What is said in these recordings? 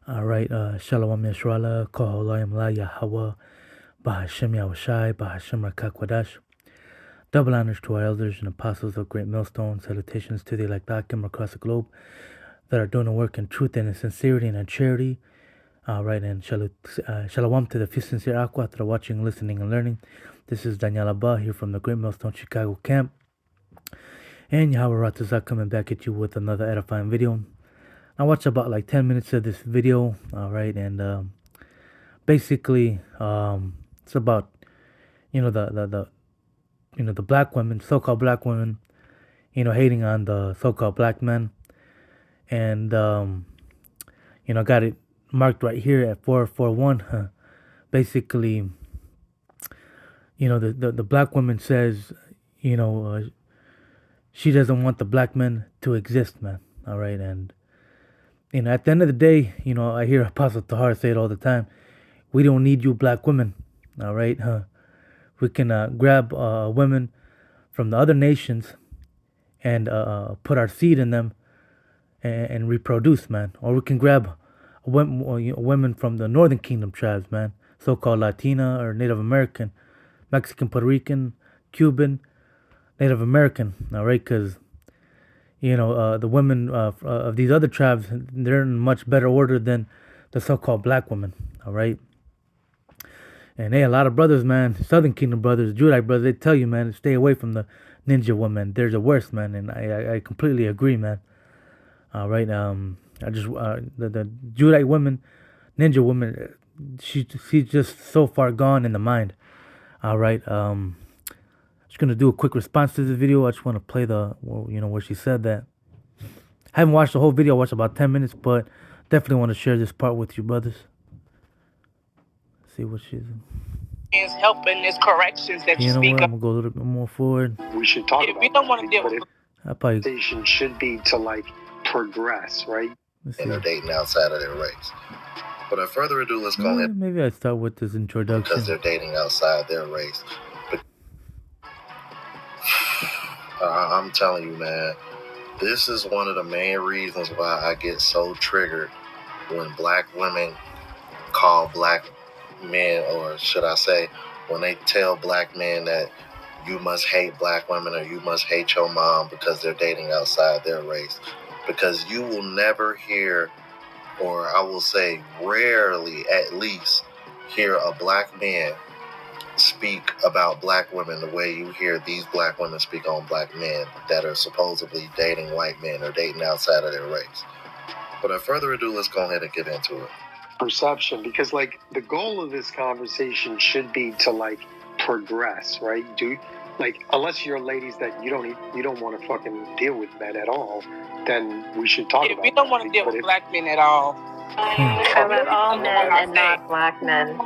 All right, Shalom Yisrael, Koholayim La Yahweh, Bahashem Yahushai, Bahashem Rakakwadash. Double honors to our elders and apostles of Great Millstone. Salutations to the elect Akim across the globe that are doing the work in truth and in sincerity and in charity. All right, and shalom to the few sincere Aqua that are watching, listening, and learning. This is Daniel Abba here from the Great Millstone Chicago camp. And Yahweh Ratazak coming back at you with another edifying video. I watched about like 10 minutes of this video, all right, and basically it's about the black women, so-called black women, hating on the so-called black men, and got it marked right here at 441. Basically, the black woman says, she doesn't want the black men to exist, man, all right, and at the end of the day, I hear Apostle Tahar say it all the time. We don't need you black women, all right? We can grab women from the other nations and put our seed in them and reproduce, man. Or we can grab women from the Northern Kingdom tribes, man. So-called Latina or Native American, Mexican, Puerto Rican, Cuban, Native American, all right? Because the women of these other tribes, they're in much better order than the so-called black women, all right? And hey, a lot of brothers, man, Southern Kingdom brothers, Judite brothers, they tell you, man, stay away from the ninja women. They're the worst, man, and I completely agree, man. All right, the Judite women, ninja woman, she's just so far gone in the mind. All right, just gonna do a quick response to this video. I just want to play where she said that. I haven't watched the whole video. I watched about 10 minutes, but definitely want to share this part with you, brothers. See what she's is helping this corrections that you speak of. I'm gonna go a little bit more forward. We should talk about. We don't want to deal with. Conversation should be to like progress, right? And they're dating outside of their race. But without further ado, let's go ahead. Maybe I start with this introduction. Because they're dating outside their race. I'm telling you, man, this is one of the main reasons why I get so triggered when black women call black men, or should I say, when they tell black men that you must hate black women or you must hate your mom because they're dating outside their race. Because you will never hear, or I will say rarely at least, hear a black man speak about black women the way you hear these black women speak on black men that are supposedly dating white men or dating outside of their race. But without further ado, let's go ahead and get into it. Perception, because like the goal of this conversation should be to like progress, right? Unless you're ladies that you don't want to fucking deal with men at all, then we should talk about. We don't want to deal with black men at all. I love all men and not black men,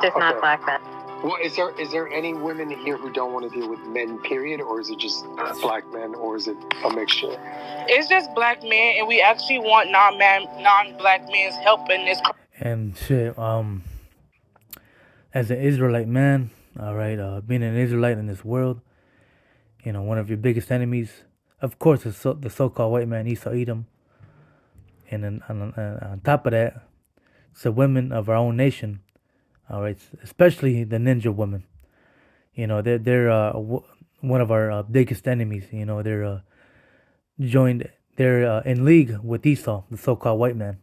just not black men. Well, is there any women here who don't want to deal with men, period, or is it just black men, or is it a mixture? It's just black men, and we actually want non-black men's help in this. And shit, as an Israelite man, all right, being an Israelite in this world, one of your biggest enemies, of course, is the so-called white man, Esau Edom. And then on top of that, it's the women of our own nation. All right, especially the ninja women. They're one of our biggest enemies. They're they're in league with Esau, the so-called white man.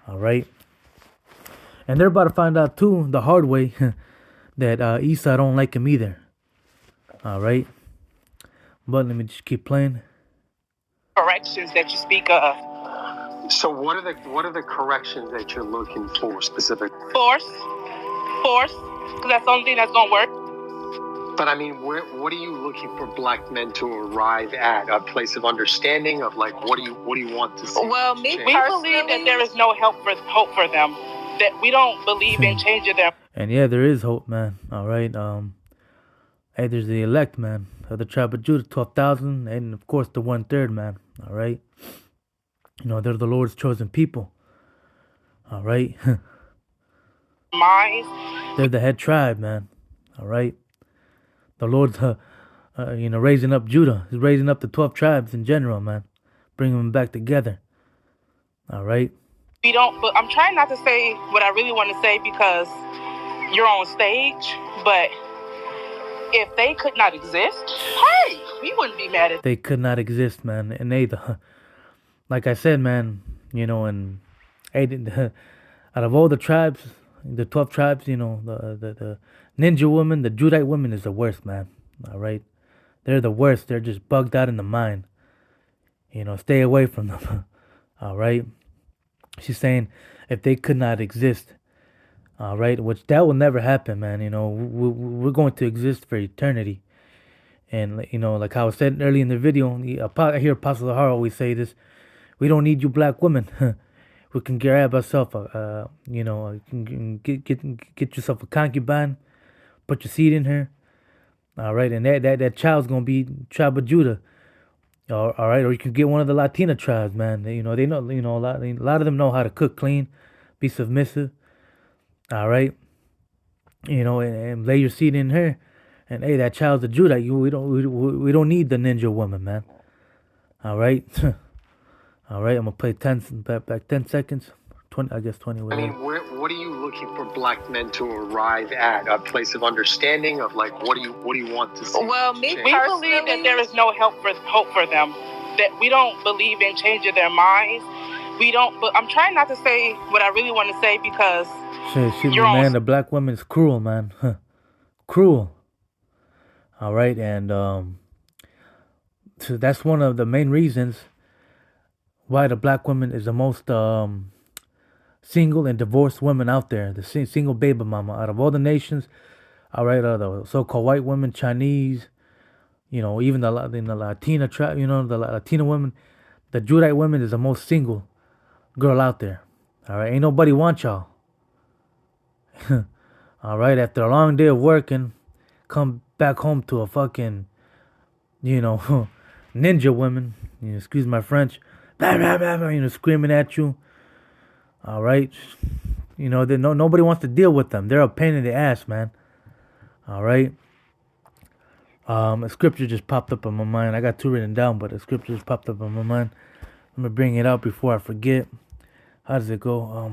All right, and they're about to find out too, the hard way, that Esau don't like him either. All right, but let me just keep playing. Corrections that you speak of. So what are the corrections that you're looking for specifically? Force, because that's the only thing that's gonna work. But I mean, what are you looking for black men to arrive at? A place of understanding of like, what do you want to see? Well, we believe that there is no hope for them. That we don't believe in changing them. And yeah, there is hope, man. All right. Hey, there's the elect, man, of the tribe of Judah, 12,000, and of course the 1/3, man. All right. They're the Lord's chosen people. All right. They're the head tribe, man. All right. The Lord's, raising up Judah. He's raising up the 12 tribes in general, man. Bringing them back together. All right. we don't, but I'm trying not to say what I really want to say because you're on stage, but if they could not exist, hey, we wouldn't be mad at They could not exist, man. And they, like I said, man, you know, and out of all the tribes, the 12 tribes, you know, the ninja woman, the Judite woman is the worst, man. All right? They're the worst. They're just bugged out in the mind. You know, stay away from them. All right? She's saying if they could not exist, all right, which that will never happen, man. You know, we're going to exist for eternity. And, you know, like how I said early in the video, I hear Apostle Zahar always say this: we don't need you black women. We can grab ourselves, you know, get yourself a concubine, put your seed in her, all right, and that child's gonna be tribe of Judah, all right, or you can get one of the Latina tribes, man. You know, they know, you know, a lot of them know how to cook clean, be submissive, all right, you know, and lay your seed in her, and hey, that child's a Judah. We don't need the ninja woman, man. All right. All right, I'm gonna play 10 back 10 seconds, 20. I guess 20. I mean, what are you looking for black men to arrive at? A place of understanding of like what do you want to see? Well, me we believe that there is no hope for them. That we don't believe in changing their minds. We don't. But I'm trying not to say what I really want to say because man, the black woman is cruel, man. Cruel. All right, and so that's one of the main reasons why the black woman is the most single and divorced woman out there. The single baby mama out of all the nations. All right, the so-called white women, Chinese, you know, even the Latina tribe, you know, the Latina women, the Judite women is the most single girl out there. All right, ain't nobody want y'all. All right, after a long day of working, come back home to a fucking, you know, ninja woman. You know, excuse my French. Blah, blah, blah, blah, you know, screaming at you. All right, you know, nobody wants to deal with them. They're a pain in the ass, man. All right. A scripture just popped up in my mind. I got two written down, but a scripture just popped up in my mind. I'm gonna bring it out before I forget. How does it go?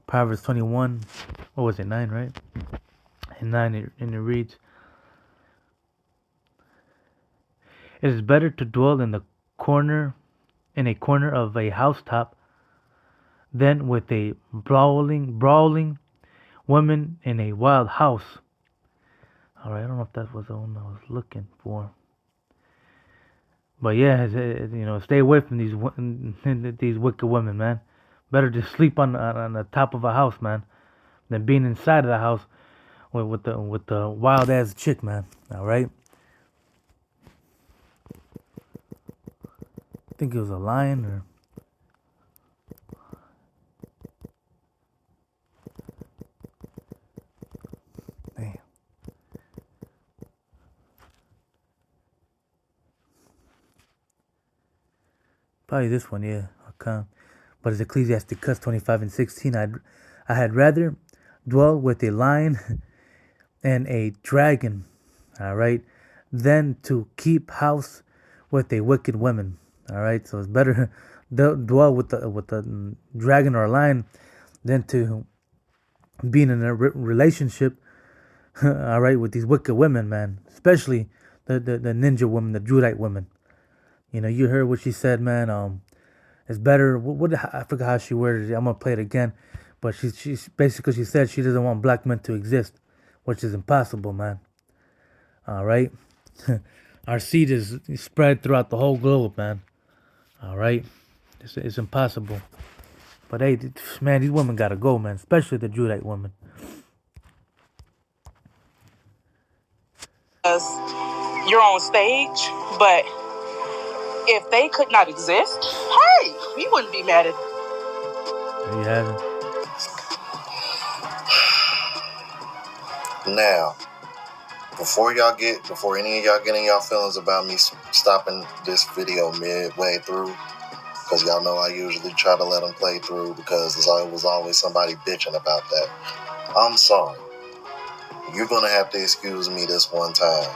Proverbs 21, what was it, 9, right? And 9, and it reads, it is better to dwell in a corner of a housetop than with a brawling woman in a wild house. All right, I don't know if that was the one I was looking for. But yeah, you know, stay away from these wicked women, man. Better to sleep on the top of a house, man, than being inside of the house with the wild ass chick, man. All right. I think it was a lion or. Damn. Probably this one, yeah. Okay. But it's Ecclesiasticus 25 and 16. I had rather dwell with a lion and a dragon, all right, than to keep house with a wicked woman, all right. So it's better dwell with the dragon or a lion than to be in a relationship, all right, with these wicked women, man. Especially the ninja woman, the Judite woman. You know, you heard what she said, man. It's better. What I forgot how she worded it. I'm gonna play it again, but she basically she said she doesn't want black men to exist, which is impossible, man. All right, our seed is spread throughout the whole globe, man. All right, it's impossible. But hey, man, these women gotta go, man. Especially the Judite women. because you're on stage, but if they could not exist, hey, we wouldn't be mad at them. There you have it. Now, before any of y'all getting y'all feelings about me stopping this video midway through, because y'all know I usually try to let them play through because there was always somebody bitching about that. I'm sorry. You're going to have to excuse me this one time.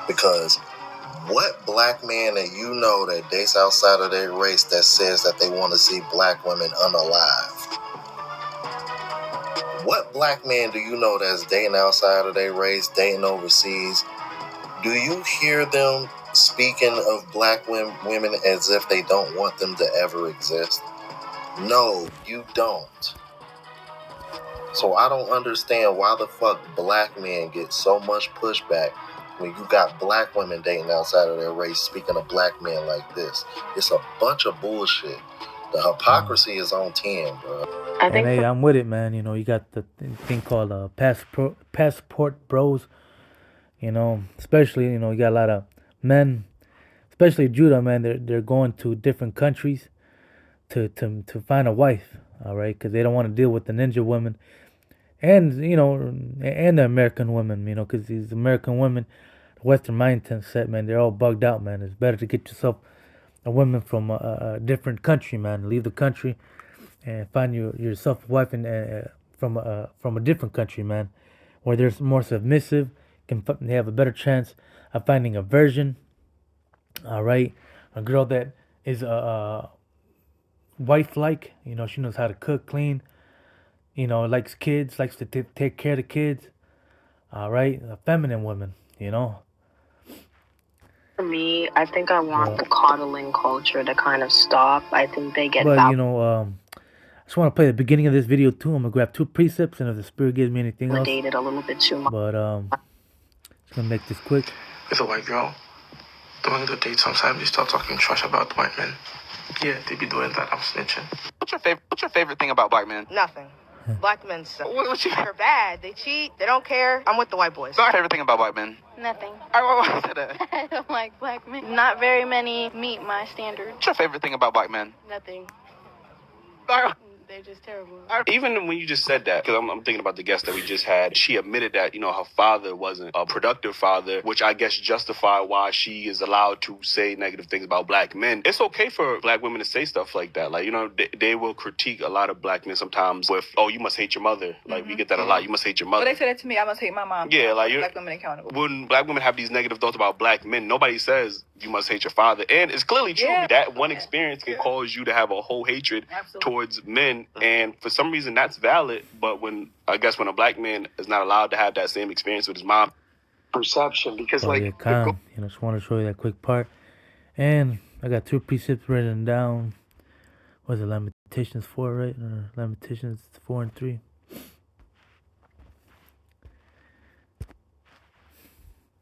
Because what black man that you know that dates outside of their race that says that they want to see black women unalived? What black man do you know that's dating outside of their race, dating overseas? Do you hear them speaking of black women as if they don't want them to ever exist? No, you don't. So I don't understand why the fuck black men get so much pushback when you got black women dating outside of their race speaking of black men like this. It's a bunch of bullshit. The hypocrisy is on 10, bro. And hey, I'm with it, man. You know, you got the thing called passport bros. You know, especially, you know, you got a lot of men, especially Judah, man. They're going to different countries to find a wife, all right? Because they don't want to deal with the ninja women and, you know, and the American women, you know, because these American women, the Western mindset, man, they're all bugged out, man. It's better to get yourself a woman from a different country, man. Leave the country and find yourself a wife from a different country, man, where they're more submissive. They have a better chance of finding a virgin, all right? A girl that is wife-like, you know, she knows how to cook, clean, you know, likes kids, likes to take care of the kids, all right? A feminine woman, you know? For me, I think I want the coddling culture to kind of stop. I think they get But, you know, I just want to play the beginning of this video, too. I'm going to grab 2 precepts, and if the Spirit gives me anything else. Dated a little bit too much. But, just going to make this quick. With a white girl, during the date, sometimes you start talking trash about white men. Yeah, they be doing that. I'm snitching. What's your favorite thing about black men? Nothing. Black men suck. They're bad. They cheat. They don't care. I'm with the white boys. What's your favorite thing about black men? Nothing. Why is that? I don't like black men. Not very many meet my standards. What's your favorite thing about black men? Nothing. They're just terrible. Even when you just said that, because I'm thinking about the guest that we just had, she admitted that, you know, her father wasn't a productive father, which I guess justify why she is allowed to say negative things about black men. It's okay for black women to say stuff like that. Like, you know, they will critique a lot of black men sometimes with, oh, you must hate your mother. Like, we get that a lot. You must hate your mother. Well, they say that to me. I must hate my mom. Yeah, like, black women accountable. When black women have these negative thoughts about black men, nobody says you must hate your father. And it's clearly true. Yeah. That one experience can cause you to have a whole hatred towards men. And for some reason, that's valid. But when a black man is not allowed to have that same experience with his mom. Perception, because you know, just want to show you that quick part. And I got 2 precepts written down. Was it Lamentations 4, right? Or Lamentations 4 and 3?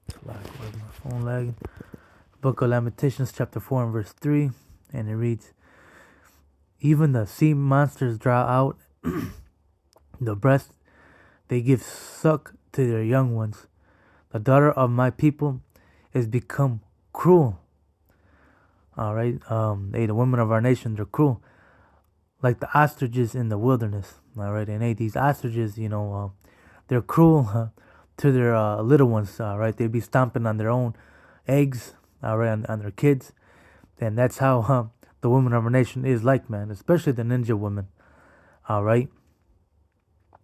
It's lag. Where's my phone lagging? Book of Lamentations, chapter 4 and verse 3. And it reads, even the sea monsters draw out the breast, they give suck to their young ones. The daughter of my people is become cruel. All right, the women of our nation, they're cruel, like the ostriches in the wilderness. All right, and these ostriches, you know, they're cruel to their little ones. All right, they be stomping on their own eggs. All right, on their kids, and that's how the women of our nation is like, man, especially the ninja women. All right,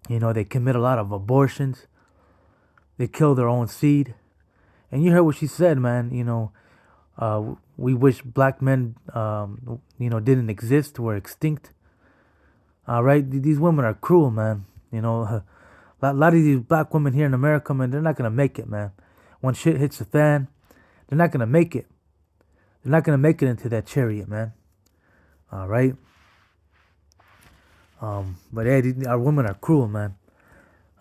you know, they commit a lot of abortions. They kill their own seed. And you heard what she said, man. You know, we wish black men, you know, didn't exist, were extinct. All right, these women are cruel, man. You know, a lot of these black women here in America, man, they're not gonna make it, man. When shit hits the fan, they're not gonna make it. They're not gonna make it into that chariot, man. All right. But yeah, our women are cruel, man.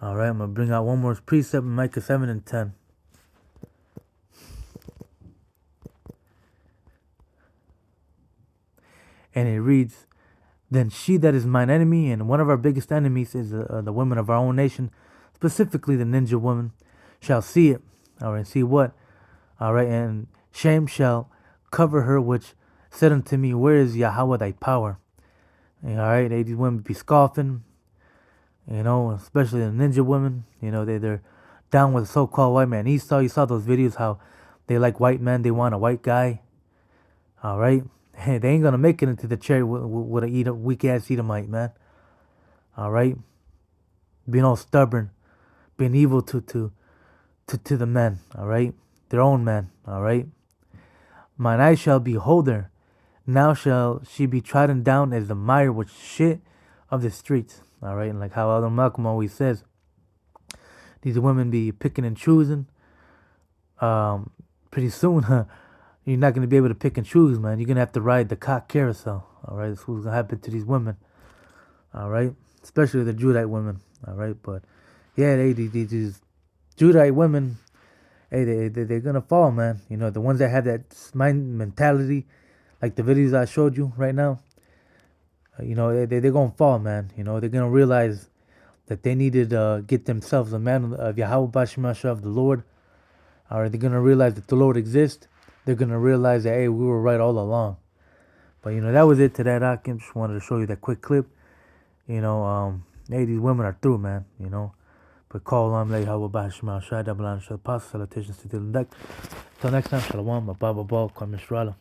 All right, I'm gonna bring out one more precept in Micah 7 and 10. And it reads, then she that is mine enemy, and one of our biggest enemies is the women of our own nation, specifically the ninja woman, shall see it. All right, see what? All right, and shame shall cover her, which said unto me, where is Yahweh thy power? All right, these women be scoffing, you know, especially the ninja women. You know, they're down with the so-called white man Esau. You saw those videos how they like white men, they want a white guy. All right, hey, they ain't gonna make it into the chariot with a weak ass Edomite, man. All right, being all stubborn, being evil to the men, all right? Their own men, all right? Mine eye shall behold her. Now shall she be trodden down as the mire with shit of the streets, all right? And like how Elder Malcolm always says, these women be picking and choosing. Pretty soon, you're not going to be able to pick and choose, man. You're going to have to ride the cock carousel, all right? That's what's going to happen to these women, all right? Especially the Judite women, all right? But, yeah, these Judite women, hey, they're going to fall, man. You know, the ones that have that mind mentality, like the videos I showed you right now, you know, they're going to fall, man. You know, they're going to realize that they needed to get themselves a man of Yahweh Bashemasha of the Lord. All right, they're going to realize that the Lord exists. They're going to realize that, hey, we were right all along. But, you know, that was it today, Akim. Just wanted to show you that quick clip. You know, hey, these women are through, man, you know. But call on Yahweh Bashemasha, Shai Dablan, Shai Pas, salutations to the next. Till next time, Shalom, Abba, Kwame Shrala.